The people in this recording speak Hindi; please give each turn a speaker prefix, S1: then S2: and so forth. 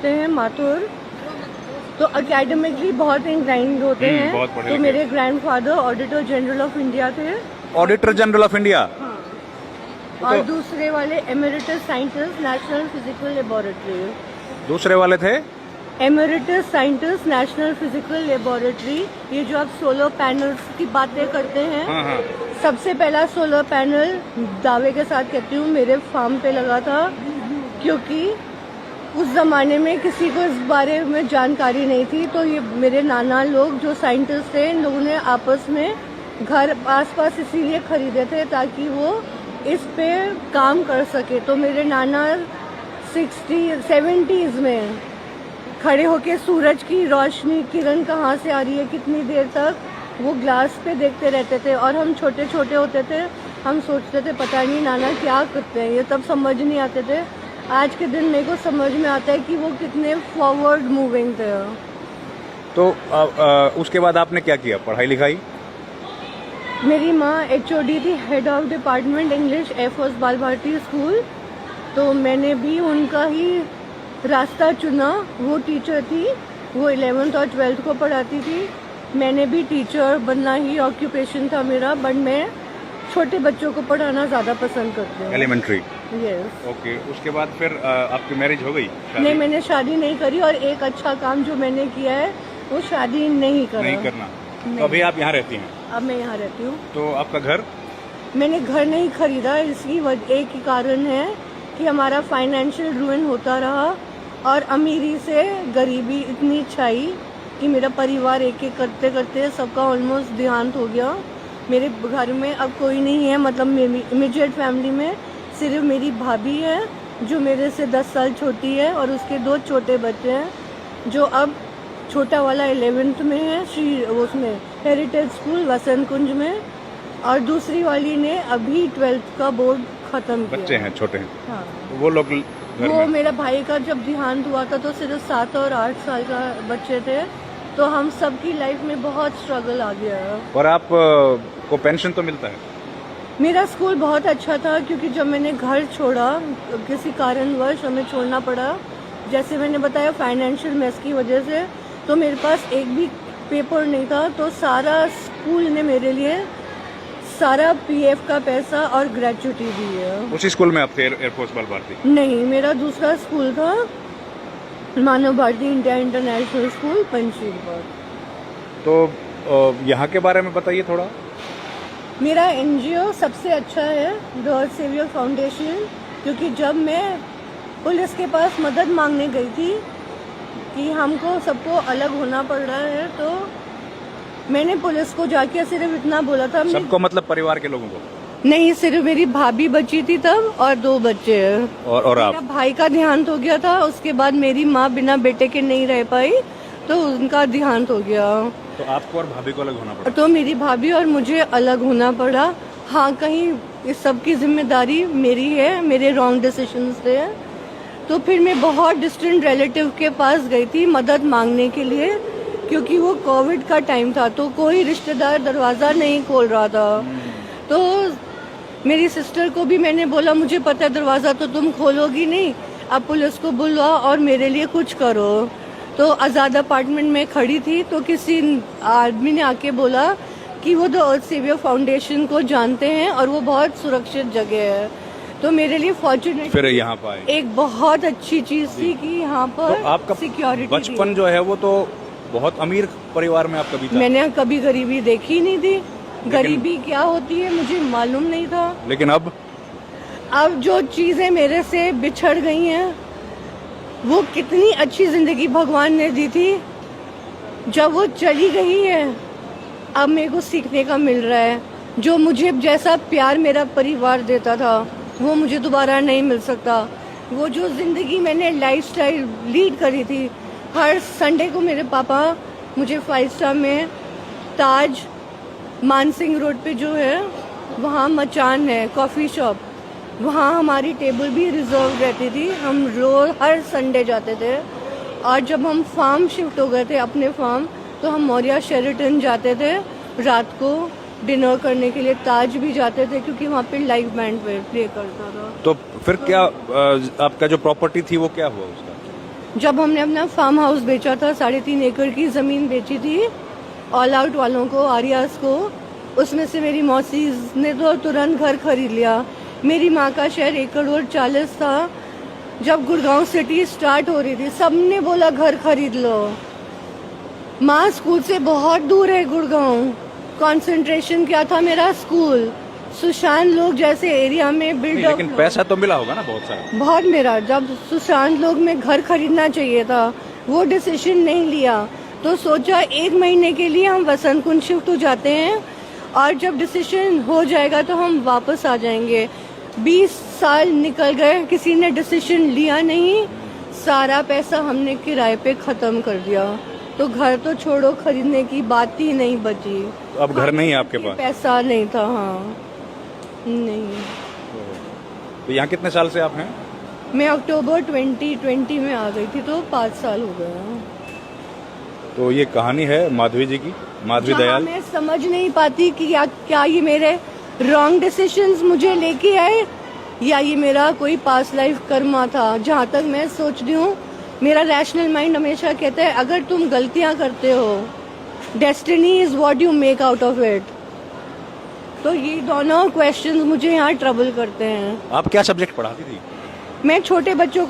S1: हैं माथुर, तो एकेडमिकली बहुत इंक्लाइंड होते हैं। तो मेरे grandfather auditor general of India थे।
S2: Auditor general of India.
S1: हाँ। और दूसरे वाले emeritus scientist national physical laboratory.
S2: दूसरे वाले थे
S1: emeritus scientist national physical laboratory. ये जो आप सोलर पैनल्स की बातें करते हैं,
S2: हाँ हाँ।
S1: सबसे पहला सोलर पैनल दावे के साथ कहती हूँ मेरे फार्म पे लगा था, क्योंकि उस जमाने में किसी को इस बारे में जानकारी नहीं थी। तो ये मेरे नाना लोग जो साइंटिस्ट थे, इन लोगों ने आपस में घर आसपास इसीलिए खरीदे थे ताकि वो इस पे काम कर सके। तो मेरे नाना 70s में खड़े होके सूरज की रोशनी किरण कहाँ से आ रही है, कितनी देर तक, वो ग्लास पे देखते रहते थे। और हम छोटे छोटे होते थे, हम सोचते थे पता नहीं नाना क्या करते हैं, ये तब समझ नहीं आते थे। आज के दिन मेरे को समझ में आता है कि वो कितने फॉरवर्ड मूविंग थे।
S2: तो उसके बाद आपने क्या किया, पढ़ाई लिखाई?
S1: मेरी माँ HOD थी, head of department English, air force बाल भारती स्कूल। तो मैंने भी उनका ही रास्ता चुना। वो टीचर थी, वो 11th और 12th को पढ़ाती थी। मैंने भी टीचर बनना ही ऑक्यूपेशन था मेरा, बट मैं छोटे बच्चों को पढ़ाना ज़्यादा पसंद करती हूँ।
S2: एलिमेंट्री।
S1: यस।
S2: ओके, उसके बाद फिर आपकी मैरिज हो गई?
S1: नहीं, मैंने शादी नहीं करी। और एक अच्छा काम जो मैंने किया है वो शादी नहीं
S2: करना। तो अभी आप यहाँ रहती हैं?
S1: अब मैं यहाँ रहती हूँ।
S2: तो आपका घर? मैंने
S1: घर नहीं खरीदा, इसकी एक ही कारण है कि हमारा फाइनेंशियल रुइन होता रहा और अमीरी से गरीबी इतनी छाई कि मेरा परिवार एक एक करते करते सबका ऑलमोस्ट देहांत हो गया। मेरे घर में अब कोई नहीं है, मतलब मेरी इमीडिएट फैमिली में सिर्फ मेरी भाभी है जो मेरे से 10 साल छोटी है, और उसके 2 छोटे बच्चे हैं। जो अब छोटा वाला 11th में है, उसमें हेरिटेज स्कूल वसंत कुंज में, और दूसरी वाली ने अभी 12th का बोर्ड खत्म किया।
S2: बच्चे हैं छोटे हैं?
S1: हाँ।
S2: तो वो लोग
S1: वो मेरा भाई का जब देहांत हुआ था तो सिर्फ 7 और 8 साल का बच्चे थे। तो हम सबकी लाइफ में बहुत स्ट्रगल आ गया।
S2: और आप को पेंशन तो मिलता है?
S1: मेरा स्कूल बहुत अच्छा था, क्योंकि जब मैंने घर छोड़ा, किसी कारणवश हमें छोड़ना पड़ा, जैसे मैंने बताया फाइनेंशियल मेस की वजह से, तो मेरे पास एक भी पेपर नहीं था। तो सारा स्कूल ने मेरे लिए सारा PF का पैसा और ग्रेचुटी दी है।
S2: उसी स्कूल में आप थे, एयरफोर्स बाल भारती?
S1: नहीं, मेरा दूसरा स्कूल था, Manav Bharati India International School, Panchsheel.
S2: तो यहाँ के बारे में बताइए थोड़ा।
S1: मेरा NGO सबसे अच्छा है, द अर्थ सेवियर फाउंडेशन, क्योंकि जब मैं पुलिस के पास मदद मांगने गई थी कि हमको सबको अलग होना पड़ रहा है, तो मैंने पुलिस को जाके सिर्फ इतना बोला था।
S2: सबको मतलब परिवार के लोगों को?
S1: नहीं, सिर्फ मेरी भाभी बची थी तब, और 2 बच्चे हैं।
S2: और आप?
S1: मेरा भाई का देहांत हो गया था, उसके बाद मेरी माँ बिना बेटे के नहीं रह पाई, तो उनका देहांत हो गया।
S2: तो आपको और भाभी को अलग होना पड़ा?
S1: तो मेरी भाभी और मुझे अलग होना पड़ा। हाँ, कहीं इस सब की जिम्मेदारी मेरी है, मेरे रॉन्ग डिसीजंस थे। तो फिर मैं बहुत डिस्टेंट रिलेटिव के पास गई थी मदद मांगने के लिए, क्योंकि वो कोविड का टाइम था, तो कोई रिश्तेदार दरवाज़ा नहीं खोल रहा था। तो मेरी सिस्टर को भी मैंने बोला, मुझे पता है दरवाज़ा तो तुम खोलोगी नहीं, अब पुलिस को बुलवाओ और मेरे लिए कुछ करो। तो आज़ाद अपार्टमेंट में खड़ी थी, तो किसी आदमी ने आके बोला कि वो द अर्थ सेवियर फाउंडेशन को जानते हैं और वो बहुत सुरक्षित जगह है। तो मेरे लिए फॉर्चुनेट
S2: फिर यहाँ पाए
S1: एक बहुत अच्छी चीज़ थी कि यहाँ पर
S2: तो आपका
S1: सिक्योरिटी।
S2: बचपन जो है वो तो बहुत अमीर परिवार में आपका बीता?
S1: मैंने कभी गरीबी देखी नहीं थी, गरीबी क्या होती है मुझे मालूम नहीं था।
S2: लेकिन अब
S1: जो चीजें मेरे से बिछड़ गई हैं, वो कितनी अच्छी जिंदगी भगवान ने दी थी, जब वो चली गई है अब मेरे को सीखने का मिल रहा है। जो मुझे जैसा प्यार मेरा परिवार देता था वो मुझे दोबारा नहीं मिल सकता। वो जो जिंदगी मैंने लाइफस्टाइल लीड करी थी, हर संडे को मेरे पापा मुझे 5 स्टार में ताज मानसिंह रोड पे जो है वहाँ मचान है कॉफ़ी शॉप, वहाँ हमारी टेबल भी रिजर्व रहती थी। हम रोज हर संडे जाते थे। और जब हम फार्म शिफ्ट हो गए थे अपने फार्म, तो हम मौर्या शेरेटन जाते थे रात को डिनर करने के लिए। ताज भी जाते थे क्योंकि वहाँ पे लाइव बैंड प्ले करता था।
S2: तो फिर क्या आपका जो प्रॉपर्टी थी वो क्या हुआ उसका?
S1: जब हमने अपना फार्म हाउस बेचा था, 3.5 एकड़ की जमीन बेची थी ऑल आउट वालों को, आर्यास को, उसमें से मेरी मौसी ने तो तुरंत घर खरीद लिया। मेरी माँ का शेयर 1.40 करोड़ था। जब गुड़गांव सिटी स्टार्ट हो रही थी, सबने बोला घर खरीद लो। माँ स्कूल से बहुत दूर है गुड़गांव। कंसंट्रेशन क्या था मेरा स्कूल, सुशांत लोग जैसे एरिया में बिल्डअप।
S2: लेकिन पैसा तो मिला होगा ना बहुत सारा।
S1: बहुत मेरा, जब सुशांत लोग में घर खरीदना चाहिए था, वो डिसीजन नहीं लिया, तो सोचा 1 महीने के लिए हम वसंत कुंज शिफ्ट हो जाते हैं और जब डिसीजन हो जाएगा तो हम वापस आ जाएंगे। 20 साल निकल गए, किसी ने डिसीजन लिया नहीं, सारा पैसा हमने किराए पे खत्म कर दिया, तो घर तो छोड़ो, खरीदने की बात ही नहीं बची।
S2: तो अब घर नहीं है आपके पास?
S1: पैसा नहीं था, हाँ नहीं।
S2: तो यहाँ कितने साल से आप हैं?
S1: मैं अक्टूबर 2020 में आ गई थी, तो 5 साल हो गए।
S2: तो ये कहानी है माधवी जी की, माधवी
S1: जहाँ
S2: दयाल।
S1: मैं समझ नहीं पाती कि क्या ये मेरे रॉन्ग डिसीजंस मुझे लेके आए या ये मेरा कोई पास्ट लाइफ कर्मा था। जहाँ तक मैं सोच रही हूँ, मेरा रैशनल माइंड हमेशा कहता है अगर तुम गलतियाँ करते हो, destiny is what you make out of it. तो ये दोनों क्वेश्चंस मुझे यहाँ ट्रबल करते हैं।
S2: आप क्या सब्जेक्ट पढ़ाती थी?
S1: मैं छोटे बच्चों